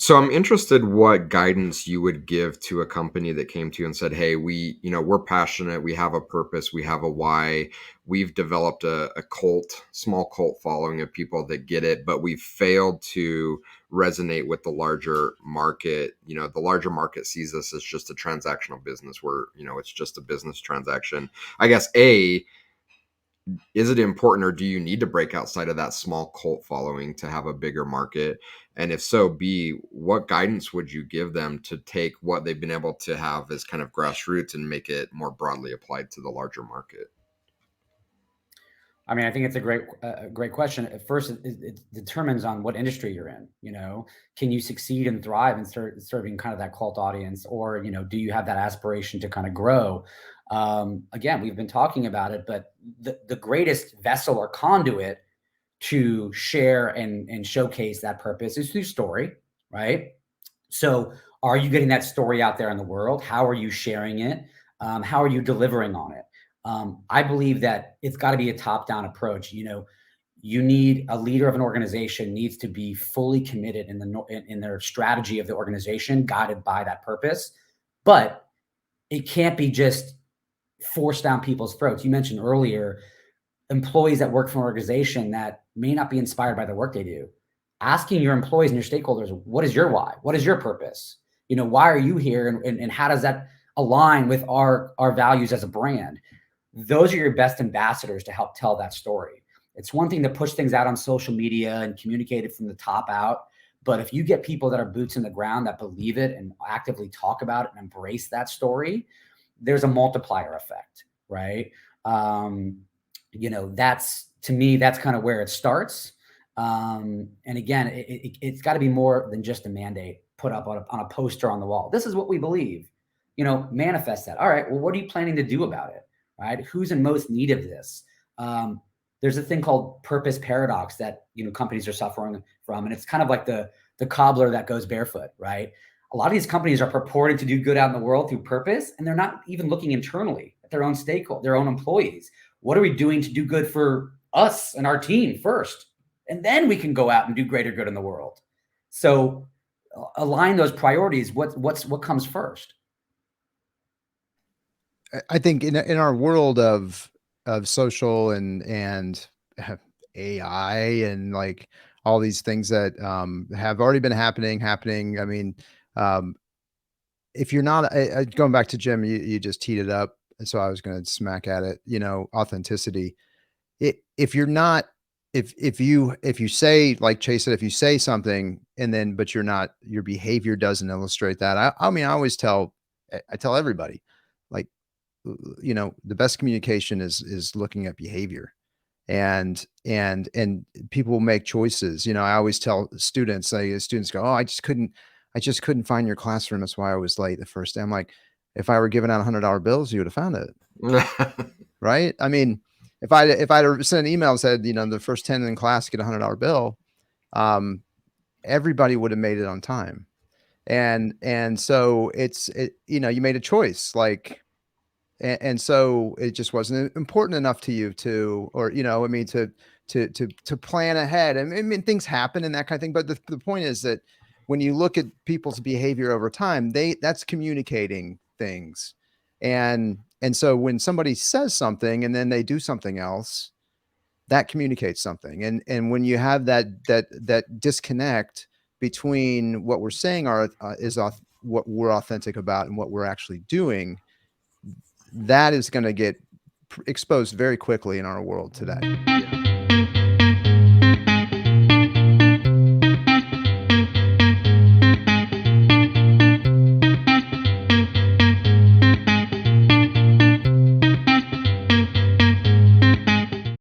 So I'm interested what guidance you would give to a company that came to you and said, "Hey, we're passionate, we have a purpose, we have a why. We've developed a small cult following of people that get it, but we've failed to resonate with the larger market. The larger market sees us as just a transactional business where, it's just a business transaction." I guess is it important, or do you need to break outside of that small cult following to have a bigger market? And if so, B, what guidance would you give them to take what they've been able to have as kind of grassroots and make it more broadly applied to the larger market? I mean, I think it's a great question. At first, it determines on what industry you're in. Can you succeed and thrive in serving kind of that cult audience, or do you have that aspiration to kind of grow? Again, we've been talking about it, but the greatest vessel or conduit to share and showcase that purpose is through story, right? So, are you getting that story out there in the world? How are you sharing it? How are you delivering on it? I believe that it's got to be a top-down approach. You need a leader of an organization needs to be fully committed in their strategy of the organization, guided by that purpose. But it can't be just forced down people's throats. You mentioned earlier employees that work for an organization that may not be inspired by the work they do. Asking your employees and your stakeholders, what is your why? What is your purpose? Why are you here? And how does that align with our values as a brand? Those are your best ambassadors to help tell that story. It's one thing to push things out on social media and communicate it from the top out. But if you get people that are boots in the ground that believe it and actively talk about it and embrace that story, there's a multiplier effect, right? That's, to me, that's kind of where it starts. And again, it's got to be more than just a mandate put up on a poster on the wall. This is what we believe. Manifest that. All right. Well, what are you planning to do about it? Right? Who's in most need of this? There's a thing called purpose paradox that companies are suffering from, and it's kind of like the cobbler that goes barefoot, right? A lot of these companies are purporting to do good out in the world through purpose, and they're not even looking internally at their own stakeholder, their own employees. What are we doing to do good for us and our team first? And then we can go out and do greater good in the world. So align those priorities. What comes first? I think in our world of social and AI and like all these things that have already been happening. I mean, um, if you're not going back to Jim, you just teed it up, and so I was going to smack at it. Authenticity. If you're not, if you say, like Chase said, if you say something and then but you're not, your behavior doesn't illustrate that. I mean, I always I tell everybody, like, the best communication is looking at behavior, and people will make choices. I always tell students, students go, "Oh, I just couldn't find your classroom. That's why I was late the first day." I'm like, if I were giving out $100 bills, you would have found it. Right? I mean, if I'd sent an email and said, the first 10 in class get $100 bill, um, everybody would have made it on time. And so you made a choice, like, and so it just wasn't important enough to you to, or, I mean, to plan ahead. And I mean, things happen and that kind of thing. But the point is that when you look at people's behavior over time, that's communicating things. And so when somebody says something and then they do something else, that communicates something. And when you have that disconnect between what we're saying what we're authentic about and what we're actually doing, that is going to get exposed very quickly in our world today. Yeah.